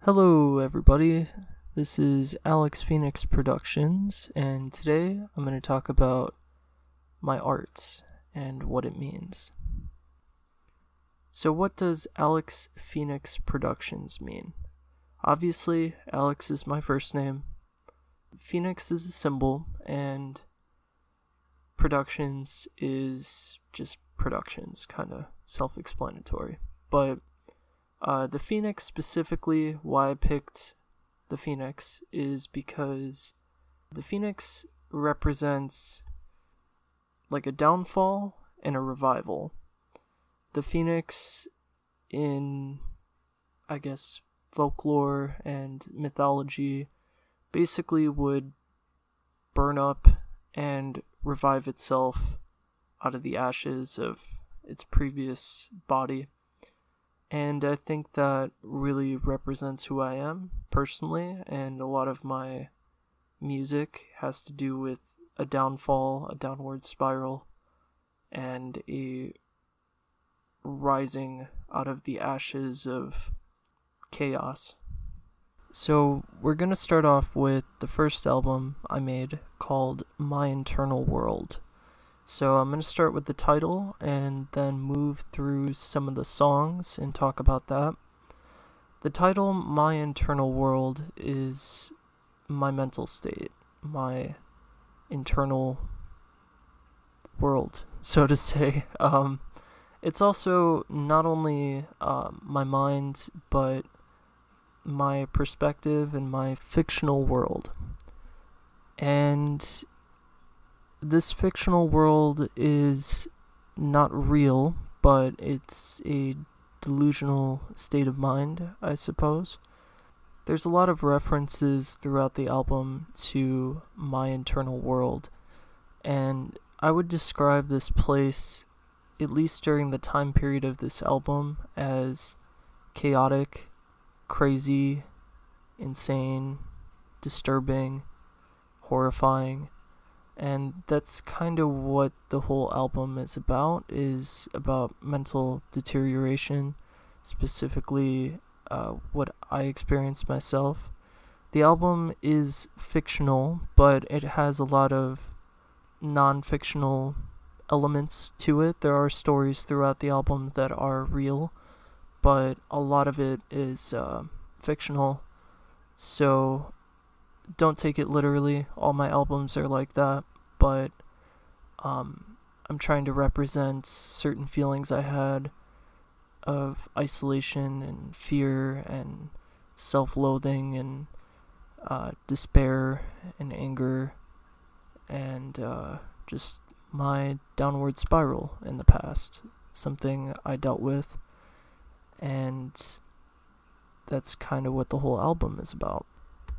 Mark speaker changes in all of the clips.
Speaker 1: Hello, everybody. This is Alex Phoenix Productions, and today I'm going to talk about my art and what it means. So, what does Alex Phoenix Productions mean? Obviously, Alex is my first name, Phoenix is a symbol, and Productions is just productions, kind of self explanatory. But the Phoenix specifically, why I picked the Phoenix is because the Phoenix represents like a downfall and a revival. The Phoenix in, I guess, folklore and mythology basically would burn up and revive itself out of the ashes of its previous body. And I think that really represents who I am personally, and a lot of my music has to do with a downfall, a downward spiral, and a rising out of the ashes of chaos. So we're going to start off with the first album I made called My Internal World. So I'm going to start with the title and then move through some of the songs and talk about that. The title, My Internal World, is my mental state, my internal world, so to say. It's also not only my mind, but my perspective and my fictional world. And this fictional world is not real, but it's a delusional state of mind, I suppose. There's a lot of references throughout the album to my internal world, and I would describe this place, at least during the time period of this album, as chaotic, crazy, insane, disturbing, horrifying. And that's kind of what the whole album is about mental deterioration, specifically what I experienced myself. The album is fictional, but it has a lot of non-fictional elements to it. There are stories throughout the album that are real, but a lot of it is fictional, so don't take it literally. All my albums are like that, but I'm trying to represent certain feelings I had of isolation and fear and self-loathing and despair and anger and just my downward spiral in the past, something I dealt with, and that's kind of what the whole album is about.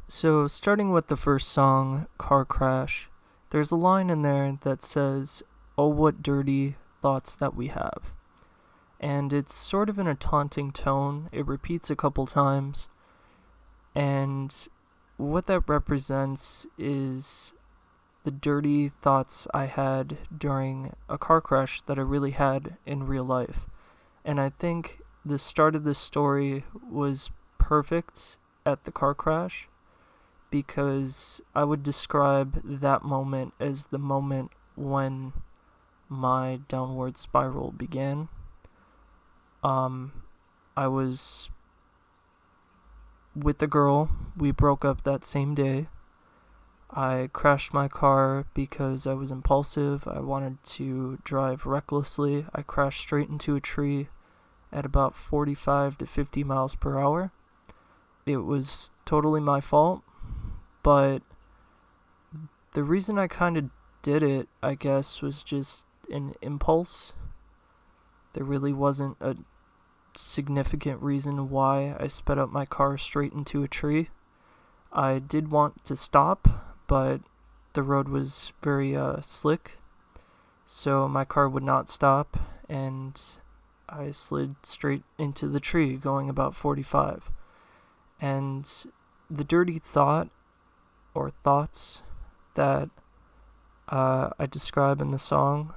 Speaker 1: So, starting with the first song, Car Crash, there's a line in there that says, "Oh, what dirty thoughts that we have." And it's sort of in a taunting tone. It repeats a couple times. And what that represents is the dirty thoughts I had during a car crash that I really had in real life. And I think the start of this story was perfect at the car crash, because I would describe that moment as the moment when my downward spiral began. I was with a girl. We broke up that same day. I crashed my car because I was impulsive. I wanted to drive recklessly. I crashed straight into a tree at about 45 to 50 miles per hour. It was totally my fault. But the reason I kind of did it, I guess, was just an impulse. There really wasn't a significant reason why I sped up my car straight into a tree. I did want to stop, but the road was very slick, so my car would not stop, and I slid straight into the tree going about 45. And the dirty thought or thoughts that I describe in the song,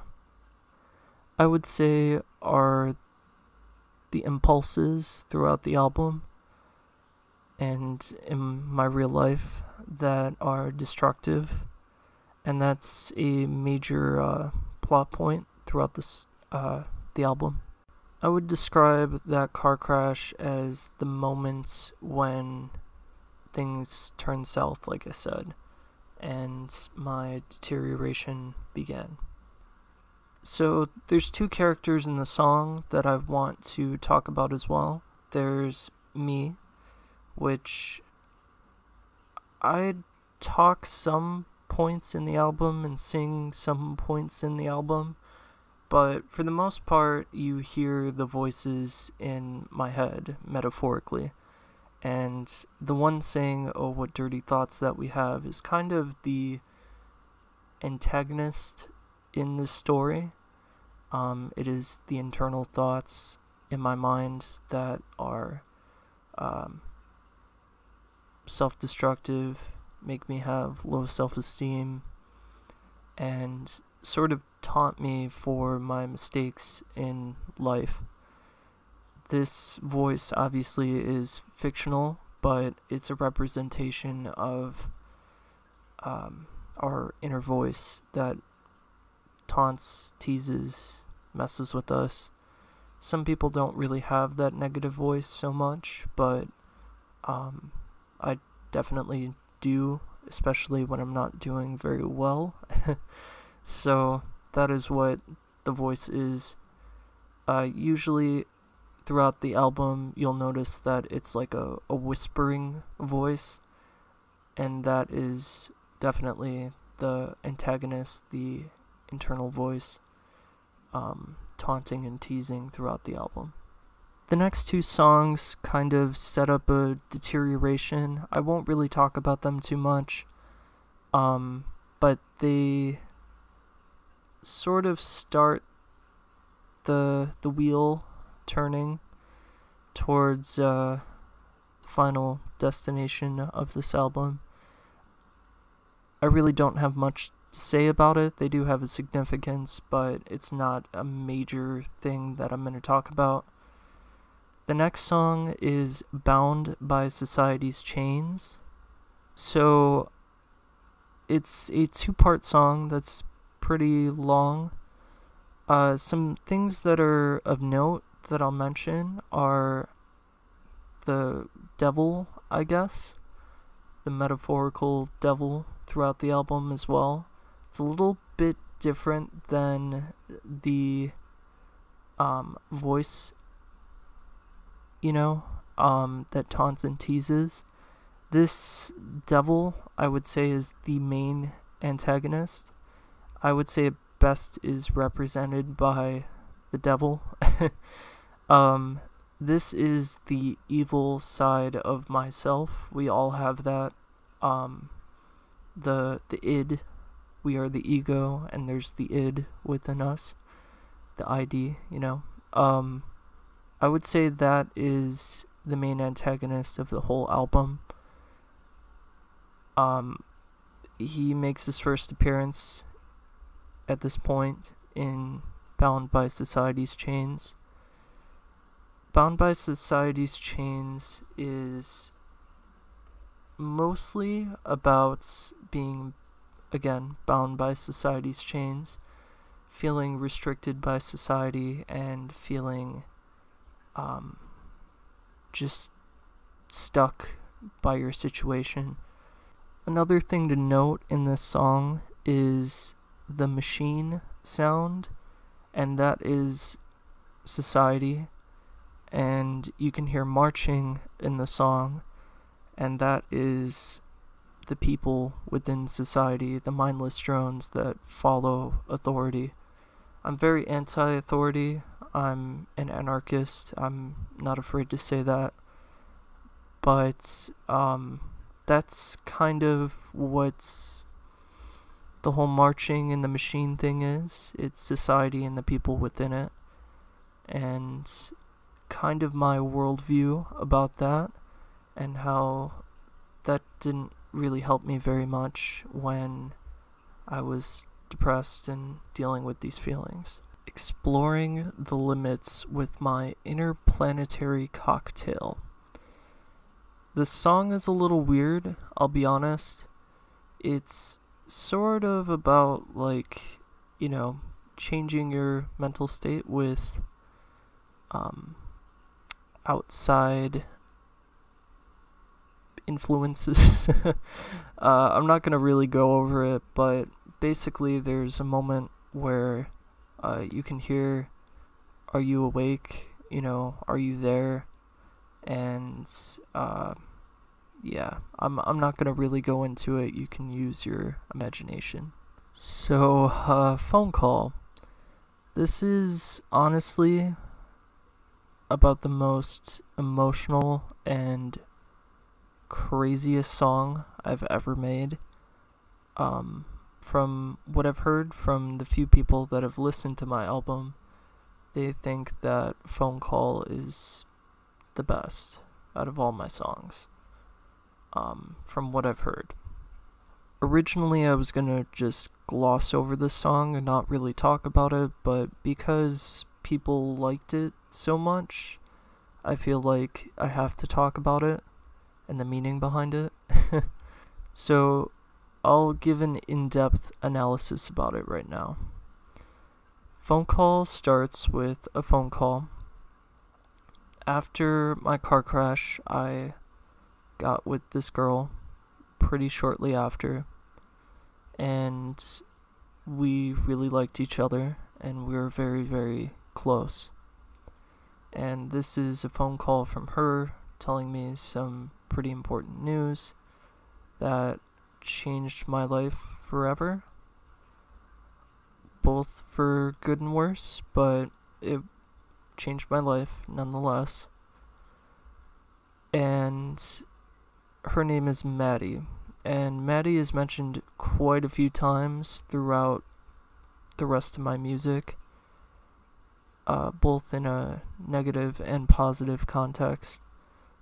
Speaker 1: I would say, are the impulses throughout the album. and in my real life that are destructive, and that's a major plot point throughout the album. I would describe that car crash as the moment when things turned south, like I said, and my deterioration began. So there's two characters in the song that I want to talk about as well. There's me, which I talk some points in the album and sing some points in the album, but for the most part you hear the voices in my head, metaphorically. And the one saying, "Oh, what dirty thoughts that we have," is kind of the antagonist in this story. It is the internal thoughts in my mind that are self-destructive, make me have low self-esteem, and sort of taunt me for my mistakes in life. This voice obviously is fictional, but it's a representation of our inner voice that taunts, teases, messes with us. Some people don't really have that negative voice so much, but I definitely do, especially when I'm not doing very well. So that is what the voice is. Usually throughout the album, you'll notice that it's like a whispering voice, and that is definitely the antagonist, the internal voice, taunting and teasing throughout the album. The next two songs kind of set up a deterioration. I won't really talk about them too much, but they sort of start the wheel turning towards the final destination of this album. I really don't have much to say about it. They do have a significance, but it's not a major thing that I'm going to talk about. The next song is Bound by Society's Chains. So it's a two-part song that's pretty long. Some things that are of note that I'll mention are the devil, I guess, the metaphorical devil throughout the album as well. It's a little bit different than the voice, that taunts and teases. This devil, I would say, is the main antagonist. I would say it best is represented by the devil. This is the evil side of myself. We all have that. The id, we are the ego, and there's the id within us, the ID, I would say that is the main antagonist of the whole album. He makes his first appearance at this point in Bound by Society's Chains. Bound by Society's Chains is mostly about being, again, bound by society's chains, feeling restricted by society, and feeling just stuck by your situation. Another thing to note in this song is the machine sound, and that is society, and you can hear marching in the song, and that is the people within society, the mindless drones that follow authority. I'm very anti-authority. I'm an anarchist. I'm not afraid to say that. But that's kind of what's the whole marching and the machine thing is. It's society and the people within it. And kind of my worldview about that, and how that didn't really help me very much when I was depressed and dealing with these feelings. Exploring the limits with my interplanetary cocktail. The song is a little weird, I'll be honest. It's sort of about, like, you know, changing your mental state with um, outside influences. I'm not going to really go over it, but basically there's a moment where you can hear, "Are you awake? You know, are you there?" And yeah, I'm not gonna really go into it. You can use your imagination. So, phone call. This is honestly about the most emotional and craziest song I've ever made. From what I've heard from the few people that have listened to my album, they think that Phone Call is the best out of all my songs, from what I've heard. Originally, I was gonna just gloss over this song and not really talk about it, but because people liked it so much, I feel like I have to talk about it and the meaning behind it. So, I'll give an in-depth analysis about it right now. Phone Call starts with a phone call. After my car crash, I got with this girl pretty shortly after, and we really liked each other, and we were very, very close. And this is a phone call from her telling me some pretty important news that changed my life forever, both for good and worse, but it changed my life nonetheless. And her name is Maddie, and Maddie is mentioned quite a few times throughout the rest of my music, both in a negative and positive context,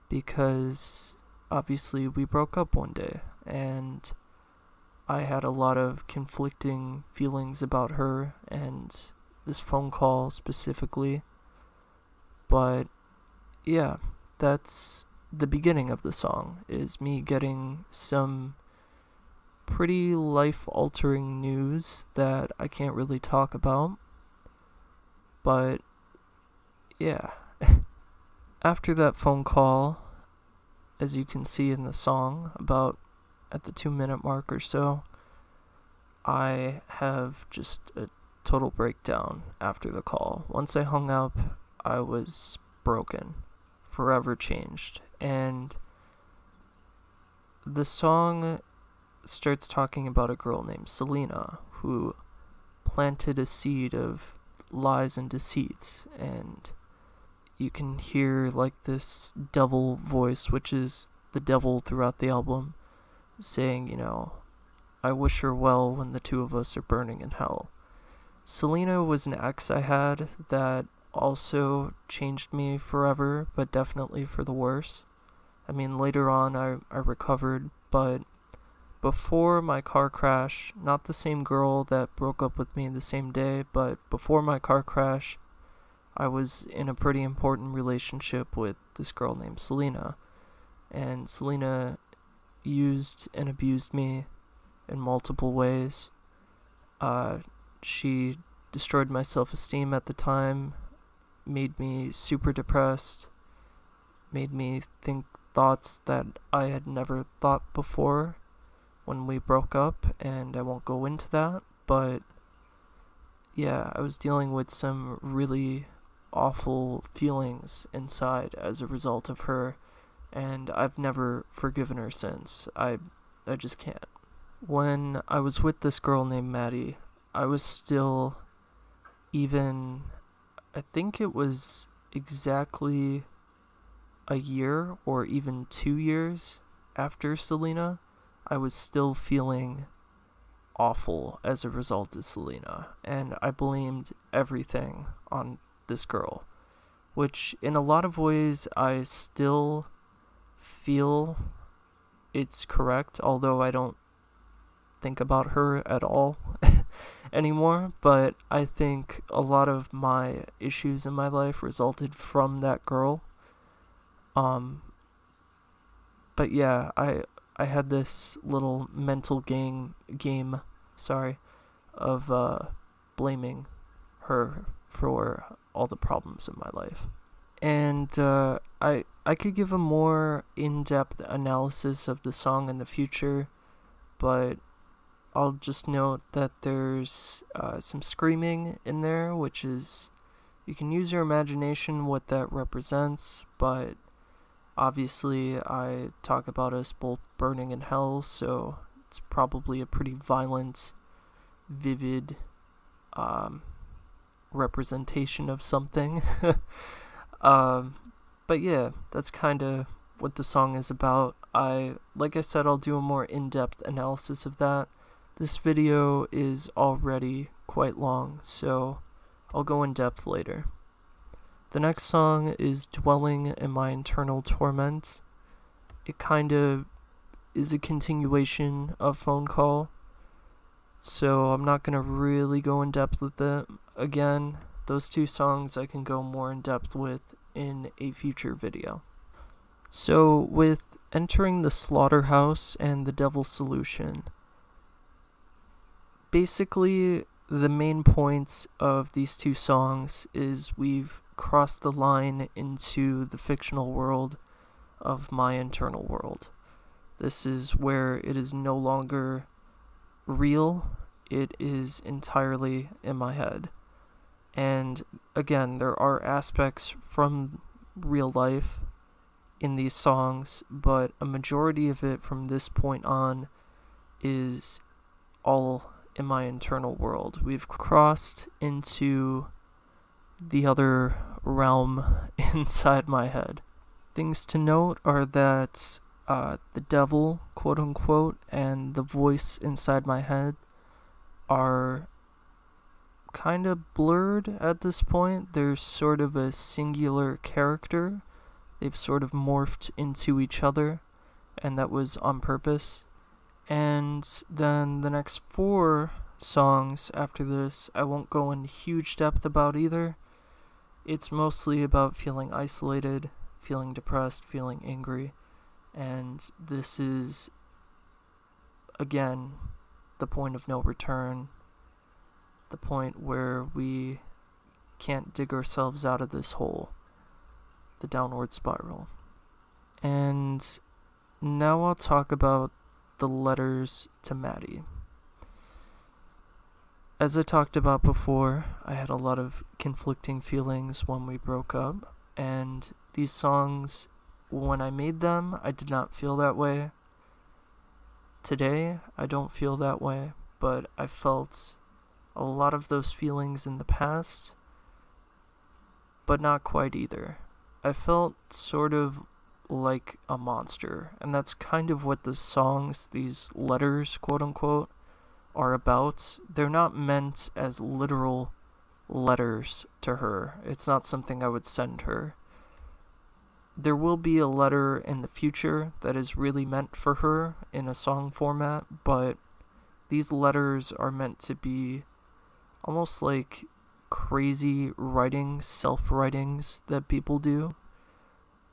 Speaker 1: because obviously we broke up one day, and I had a lot of conflicting feelings about her and this phone call specifically. But yeah, that's the beginning of the song, is me getting some pretty life-altering news that I can't really talk about. But yeah, after that phone call, as you can see in the song, about at the 2-minute mark or so, I have just a total breakdown after the call. Once I hung up, I was broken, forever changed. And the song starts talking about a girl named Selena who planted a seed of lies and deceit, and you can hear like this devil voice, which is the devil throughout the album, saying, you know, "I wish her well when the two of us are burning in hell." Selena was an ex I had that also changed me forever, but definitely for the worse. I mean, later on I recovered, but before my car crash, not the same girl that broke up with me the same day, but before my car crash, I was in a pretty important relationship with this girl named Selena. And Selena used and abused me in multiple ways. She destroyed my self-esteem at the time, made me super depressed, made me think thoughts that I had never thought before when we broke up, and I won't go into that, but yeah, I was dealing with some really awful feelings inside as a result of her, and I've never forgiven her since. I just can't. When I was with this girl named Maddie, I was still I think it was exactly a year or even 2 years after Selena, I was still feeling awful as a result of Selena, and I blamed everything on this girl, which in a lot of ways I still feel it's correct, although I don't think about her at all anymore. But I think a lot of my issues in my life resulted from that girl. But yeah, I had this little mental game, sorry, of blaming her for all the problems in my life. And I could give a more in-depth analysis of the song in the future, but I'll just note that there's some screaming in there, which is, you can use your imagination what that represents, but obviously I talk about us both burning in hell, so it's probably a pretty violent, vivid representation of something. But yeah, that's kind of what the song is about. Like I said, I'll do a more in-depth analysis of that. This video is already quite long, so I'll go in depth later. The next song is Dwelling in My Internal Torment. It kind of is a continuation of Phone Call, so I'm not going to really go in depth with it. Again, those two songs I can go more in depth with in a future video. So with Entering the Slaughterhouse and The Devil's Solution, basically the main points of these two songs is we've crossed the line into the fictional world of my internal world. This is where it is no longer real, it is entirely in my head. And again, there are aspects from real life in these songs, but a majority of it from this point on is all in my internal world. We've crossed into the other realm inside my head. Things to note are that the devil, quote unquote, and the voice inside my head are kind of blurred at this point. There's sort of a singular character. They've sort of morphed into each other, and that was on purpose. And then the next 4 songs after this, I won't go in huge depth about either. It's mostly about feeling isolated, feeling depressed, feeling angry, and this is, again, the point of no return, the point where we can't dig ourselves out of this hole, the downward spiral. And now I'll talk about the letters to Maddie. As I talked about before, I had a lot of conflicting feelings when we broke up, and these songs, when I made them, I did not feel that way. Today, I don't feel that way, but I felt a lot of those feelings in the past, but not quite either. I felt sort of like a monster, and that's kind of what the songs, these letters, quote unquote, are about. They're not meant as literal letters to her. It's not something I would send her. There will be a letter in the future that is really meant for her in a song format, but these letters are meant to be almost like crazy writings, self-writings that people do.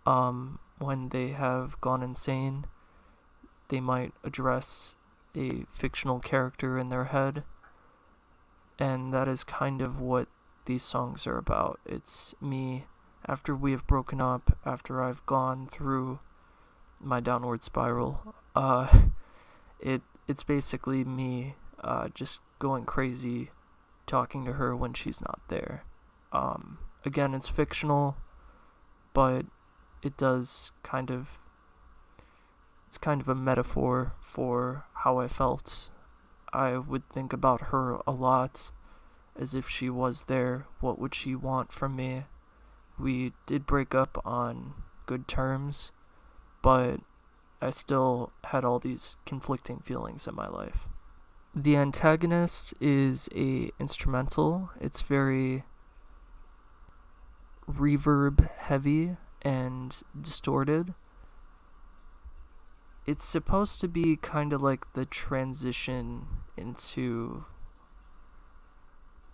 Speaker 1: When they have gone insane, they might address a fictional character in their head, and that is kind of what these songs are about. It's me after we have broken up, after I've gone through my downward spiral. It's basically me just going crazy, talking to her when she's not there. Again, it's fictional, but it does it's kind of a metaphor for how I felt. I would think about her a lot, as if she was there. What would she want from me? We did break up on good terms, but I still had all these conflicting feelings in my life. The Antagonist is a instrumental. It's very reverb heavy and distorted. It's supposed to be kind of like the transition into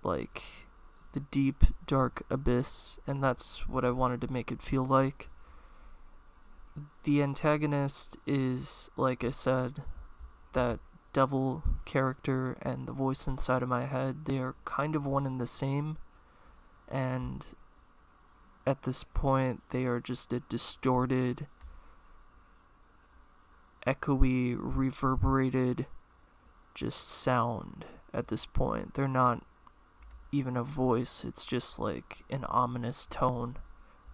Speaker 1: like the deep dark abyss, and that's what I wanted to make it feel like. The antagonist is, like I said, that devil character, and the voice inside of my head. They are kind of one and the same, and at this point they are just a distorted, echoey, reverberated just sound at this point. They're not even a voice, it's just like an ominous tone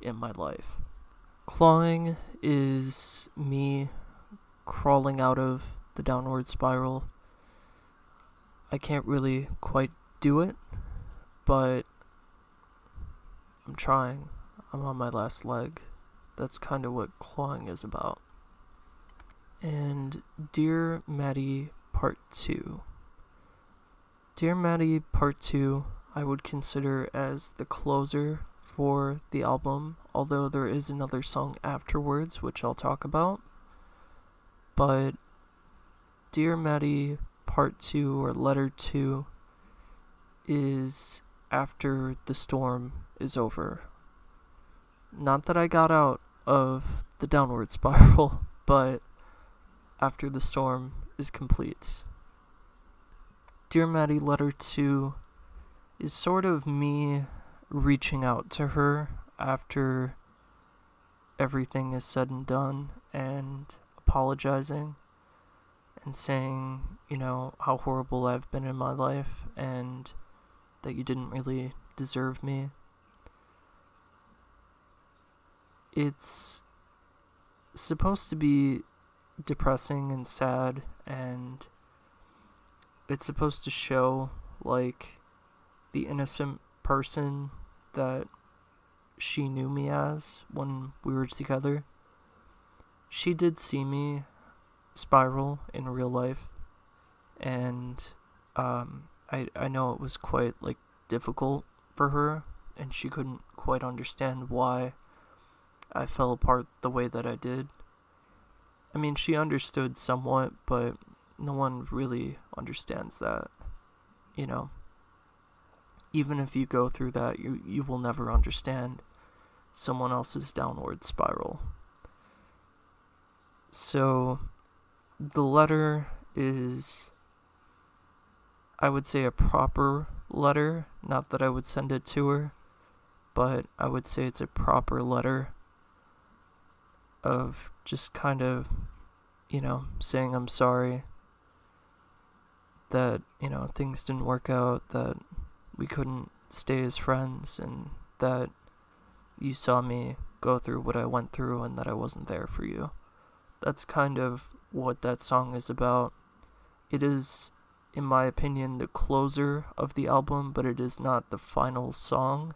Speaker 1: in my life. Clawing is me crawling out of the downward spiral. I can't really quite do it, but I'm trying. I'm on my last leg. That's kind of what clawing is about. And Dear Maddie Part 2. Dear Maddie Part 2 I would consider as the closer for the album, although there is another song afterwards which I'll talk about. But Dear Maddie Part 2, or Letter 2, is after the storm is over. Not that I got out of the downward spiral, but after the storm is complete. Dear Maddie Letter 2 is sort of me reaching out to her after everything is said and done, and apologizing and saying, how horrible I've been in my life and that you didn't really deserve me. It's supposed to be depressing and sad, and it's supposed to show like the innocent person that she knew me as when we were together. She did see me spiral in real life, and I know it was quite difficult for her, and she couldn't quite understand why I fell apart the way that I did. I mean, she understood somewhat, but no one really understands that, Even if you go through that, you will never understand someone else's downward spiral. So, the letter is, I would say, a proper letter. Not that I would send it to her, but I would say it's a proper letter of just kind of, saying I'm sorry that, things didn't work out, that we couldn't stay as friends, and that you saw me go through what I went through and that I wasn't there for you. That's kind of what that song is about. It is, in my opinion, the closer of the album, but it is not the final song.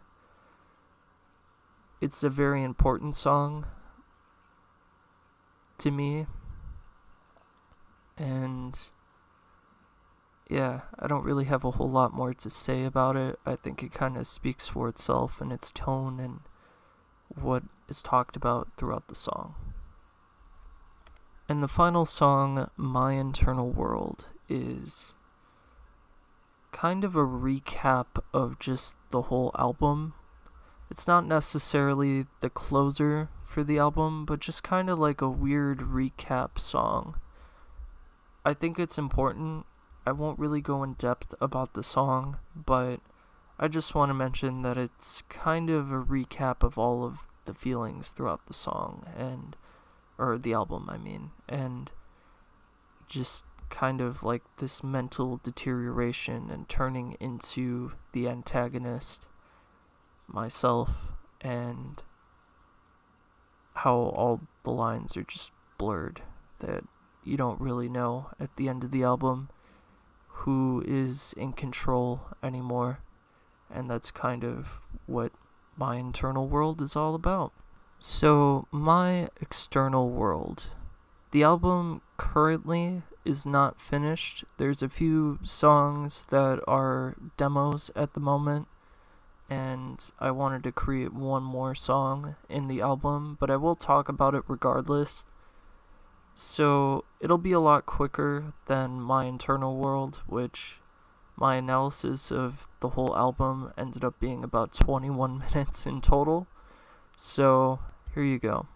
Speaker 1: It's a very important song to me, and yeah, I don't really have a whole lot more to say about it. I think it kind of speaks for itself in its tone and what is talked about throughout the song. And the final song, My Internal World, is kind of a recap of just the whole album. It's not necessarily the closer for the album, but just kind of like a weird recap song. I think it's important. I won't really go in depth about the song, but I just want to mention that it's kind of a recap of all of the feelings throughout the song, or the album, and just kind of like this mental deterioration and turning into the antagonist, myself, and how all the lines are just blurred, that you don't really know at the end of the album who is in control anymore, and that's kind of what My Internal World is all about. So, My External World. The album currently is not finished. There's a few songs that are demos at the moment, and I wanted to create one more song in the album, but I will talk about it regardless. So, it'll be a lot quicker than My Internal World, which my analysis of the whole album ended up being about 21 minutes in total. So, here you go.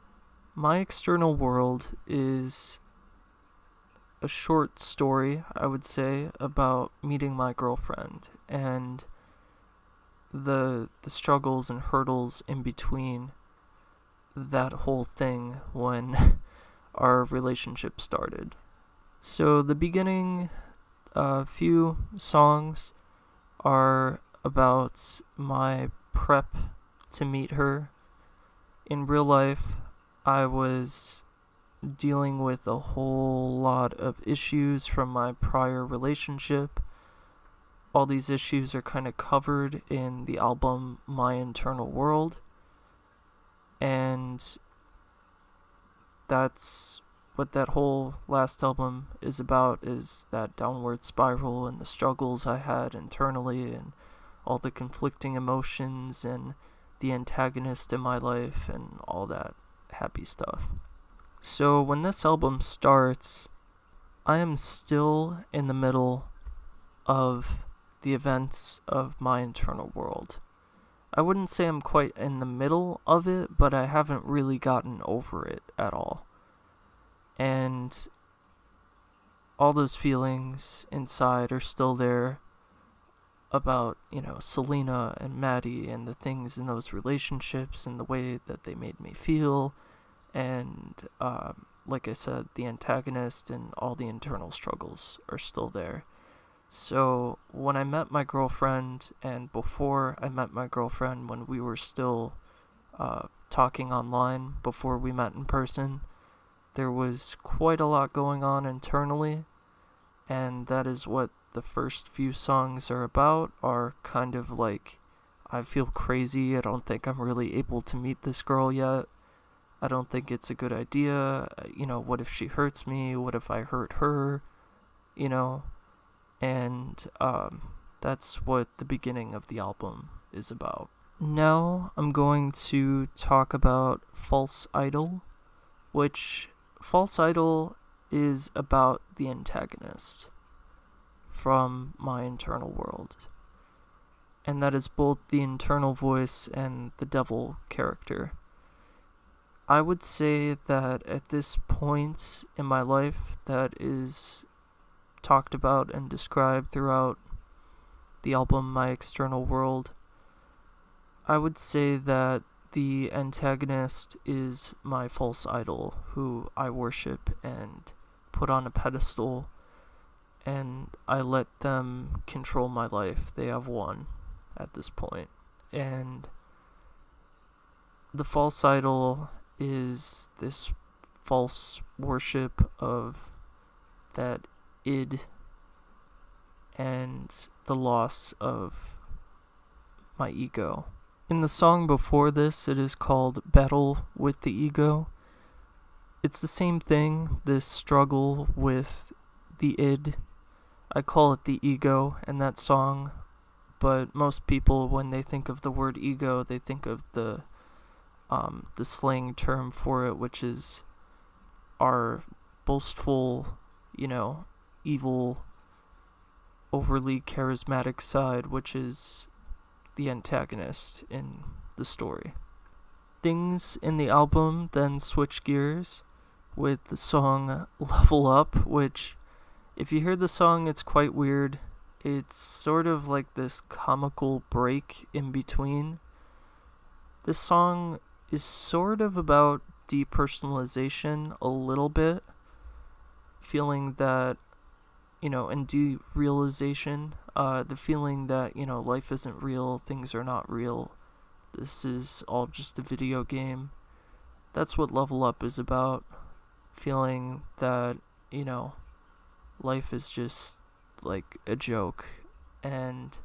Speaker 1: My external world is a short story, I would say, about meeting my girlfriend and the struggles and hurdles in between that whole thing when our relationship started. So the beginning few songs are about my prep to meet her. In real life, I was dealing with a whole lot of issues from my prior relationship. All these issues are kind of covered in the album My Internal World, and that's what that whole last album is about, is that downward spiral and the struggles I had internally and all the conflicting emotions and the antagonist in my life and all that happy stuff. So when this album starts, I am still in the middle of the events of My Internal World. I wouldn't say I'm quite in the middle of it, but I haven't really gotten over it at all. And all those feelings inside are still there about, Selena and Maddie and the things in those relationships and the way that they made me feel. And, like I said, the antagonist and all the internal struggles are still there. So when I met my girlfriend, and before I met my girlfriend, when we were still talking online before we met in person, there was quite a lot going on internally, and that is what the first few songs are about, are kind of like, I feel crazy, I don't think I'm really able to meet this girl yet, I don't think it's a good idea, what if she hurts me, what if I hurt her, and that's what the beginning of the album is about. Now I'm going to talk about False Idol, which False Idol is about the antagonist from My Internal World. And that is both the internal voice and the devil character. I would say that at this point in my life, that is talked about and described throughout the album My External World, I would say that the antagonist is my false idol, who I worship and put on a pedestal, and I let them control my life. They have won at this point. And the false idol is this false worship of that id and the loss of my ego. In the song before this, it is called Battle with the Ego. It's the same thing, this struggle with the id. I call it the ego in that song, but most people, when they think of the word ego, they think of the slang term for it, which is our boastful, evil, overly charismatic side, which is the antagonist in the story. Things in the album then switch gears with the song Level Up, which, if you hear the song, it's quite weird. It's sort of like this comical break in between. This song is sort of about depersonalization a little bit, feeling that, and derealization, the feeling that, life isn't real, things are not real, this is all just a video game. That's what Level Up is about, feeling that, life is just like a joke. And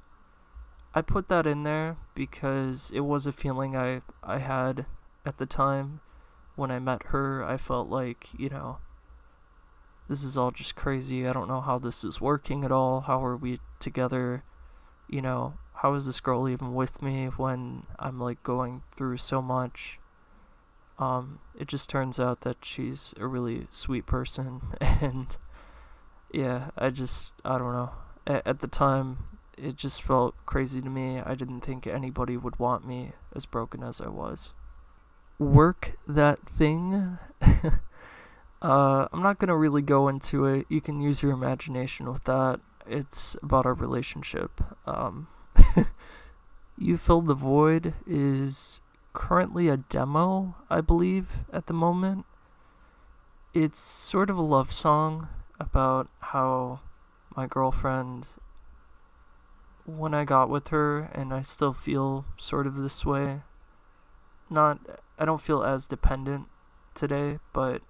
Speaker 1: I put that in there because it was a feeling I had at the time when I met her. I felt like, this is all just crazy. I don't know how this is working at all. How are we together? How is this girl even with me when I'm like going through so much? It just turns out that she's a really sweet person, and yeah, I don't know. At the time, it just felt crazy to me. I didn't think anybody would want me as broken as I was. Work That Thing. I'm not gonna really go into it. You can use your imagination with that. It's about our relationship. You Filled the Void is currently a demo, I believe, at the moment. It's sort of a love song about how my girlfriend, when I got with her, and I still feel sort of this way. I don't feel as dependent today, but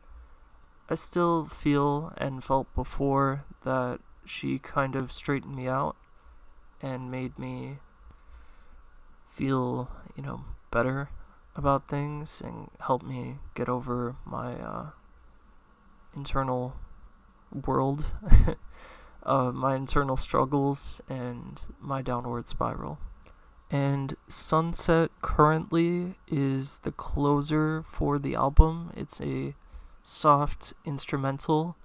Speaker 1: I still feel and felt before that she kind of straightened me out and made me feel, better about things and helped me get over my internal world, my internal struggles, and my downward spiral. And Sunset currently is the closer for the album. It's a soft instrumental,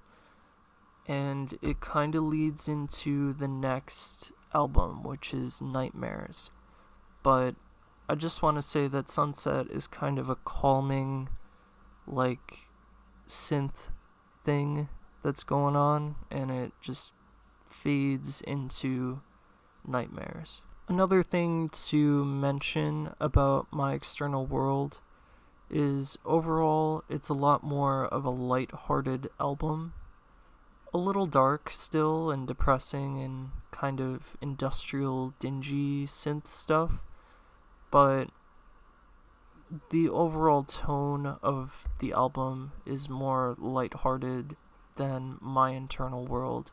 Speaker 1: and it kind of leads into the next album, which is Nightmares. But I just want to say that Sunset is kind of a calming, synth thing that's going on, and it just fades into Nightmares. Another thing to mention about my external world is overall it's a lot more of a light-hearted album. A little dark still and depressing and kind of industrial, dingy synth stuff, but the overall tone of the album is more lighthearted than my internal world,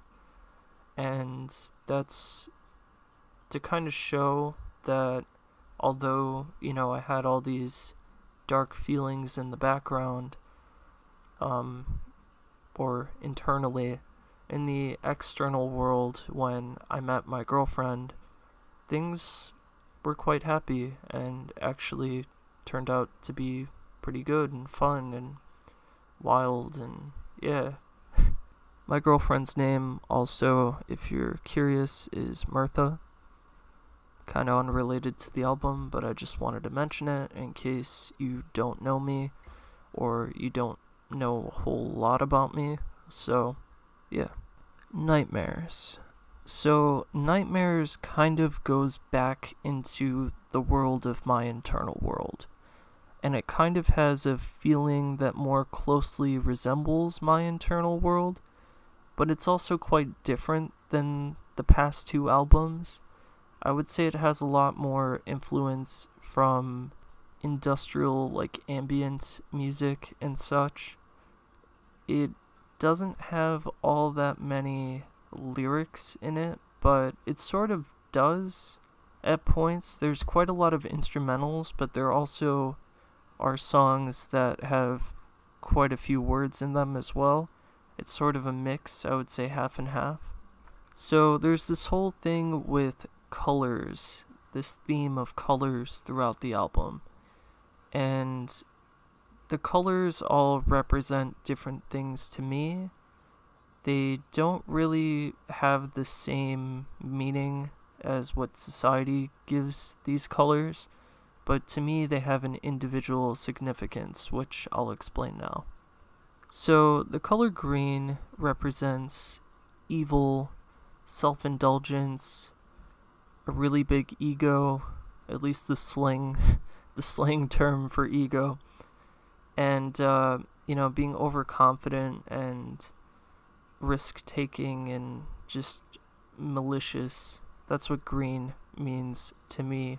Speaker 1: and that's to kind of show that although, I had all these dark feelings in the background, or internally, in the external world, when I met my girlfriend, things were quite happy and actually turned out to be pretty good and fun and wild, and yeah. My girlfriend's name also, if you're curious, is Mirtha. Kind of unrelated to the album, but I just wanted to mention it in case you don't know me or you don't know a whole lot about me. So, yeah. Nightmares. So, Nightmares kind of goes back into the world of my internal world, and it kind of has a feeling that more closely resembles my internal world, but it's also quite different than the past two albums. I would say it has a lot more influence from industrial, ambient music and such. It doesn't have all that many lyrics in it, but it sort of does at points. There's quite a lot of instrumentals, but there also are songs that have quite a few words in them as well. It's sort of a mix, I would say half and half. So there's this whole thing with colors, this theme of colors throughout the album, and the colors all represent different things to me. They don't really have the same meaning as what society gives these colors, but to me they have an individual significance, which I'll explain now. So the color green represents evil, self-indulgence, a really big ego, at least the slang term for ego, and being overconfident and risk-taking and just malicious. That's what green means to me.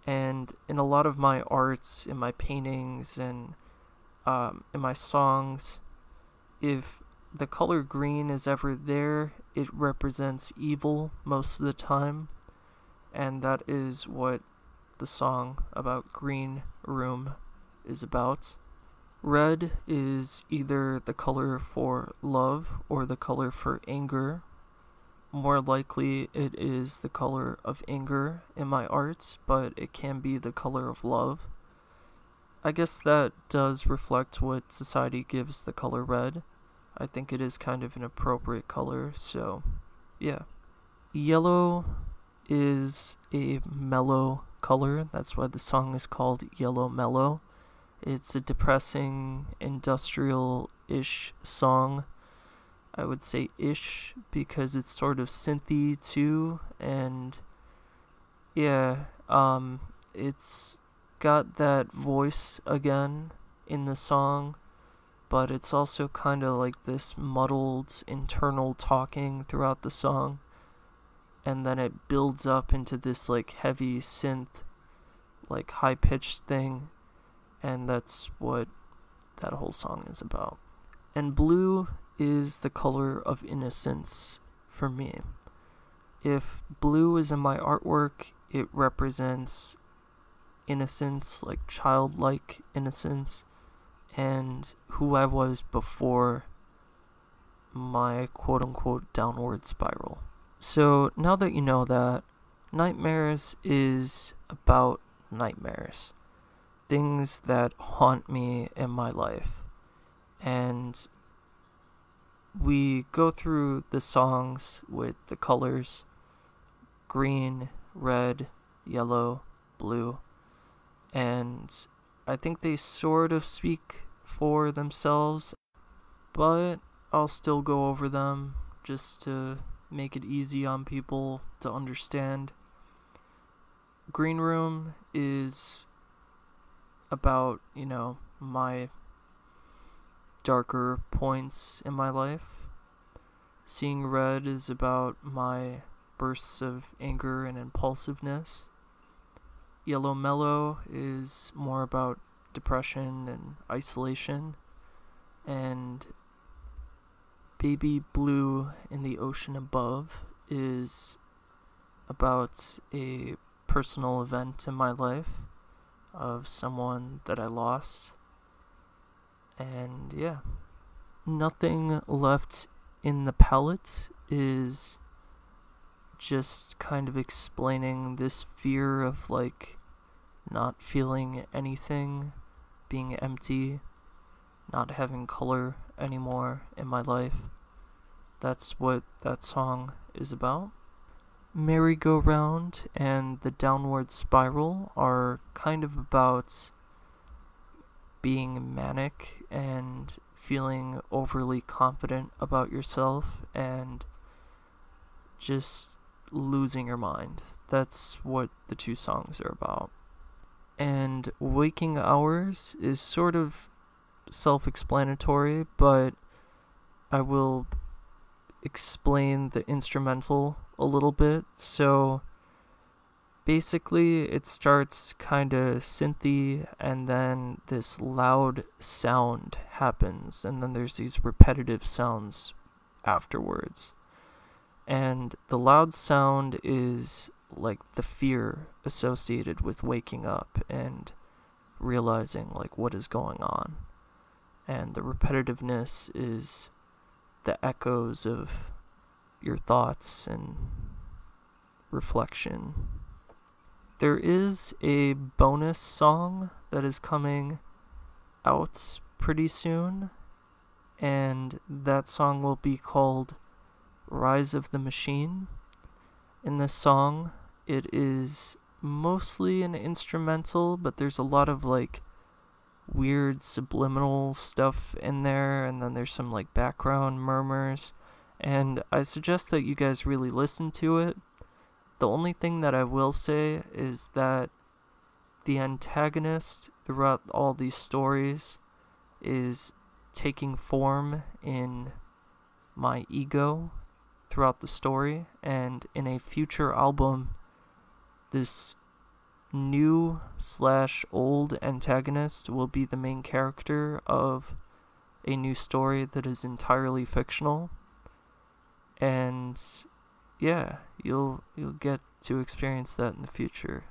Speaker 1: And in a lot of my arts, in my paintings, and in my songs, if the color green is ever there, it represents evil most of the time, and that is what the song about Green Room is about. Red is either the color for love or the color for anger. More likely it is the color of anger in my arts, but it can be the color of love. I guess that does reflect what society gives the color red. I think it is kind of an appropriate color, so yeah. Yellow is a mellow color. That's why the song is called Yellow Mellow. It's a depressing, industrial-ish song. I would say ish because it's sort of synthy too, and yeah, it's got that voice again in the song, but it's also kind of like this muddled internal talking throughout the song, and then it builds up into this like heavy synth, like high pitched thing, and that's what that whole song is about. And blue is the color of innocence for me. If blue is in my artwork, it represents innocence, like childlike innocence, and who I was before my quote-unquote downward spiral. So now that you know that, Nightmares is about nightmares. Things that haunt me in my life. And we go through the songs with the colors green, red, yellow, blue, and I think they sort of speak for themselves, but I'll still go over them just to make it easy on people to understand. Green Room is about, my darker points in my life. Seeing Red is about my bursts of anger and impulsiveness. Yellow Mellow is more about depression and isolation. And Baby Blue in the Ocean Above is about a personal event in my life of someone that I lost. And yeah, Nothing Left in the Palette is just kind of explaining this fear of like not feeling anything, being empty, not having color anymore in my life. That's what that song is about. Merry-Go-Round and the Downward Spiral are kind of about being manic and feeling overly confident about yourself and just losing your mind. That's what the two songs are about. And Waking Hours is sort of self-explanatory, but I will explain the instrumental a little bit. So basically it starts kind of synthy, and then this loud sound happens, and then there's these repetitive sounds afterwards. And the loud sound is like the fear associated with waking up and realizing like what is going on. And the repetitiveness is the echoes of your thoughts and reflection. There is a bonus song that is coming out pretty soon, and that song will be called Rise of the Machine. In this song, it is mostly an instrumental, but there's a lot of like weird subliminal stuff in there, and then there's some like background murmurs, and I suggest that you guys really listen to it. The only thing that I will say is that the antagonist throughout all these stories is taking form in my ego throughout the story, and in a future album, this new/old antagonist will be the main character of a new story that is entirely fictional. And yeah, you'll get to experience that in the future.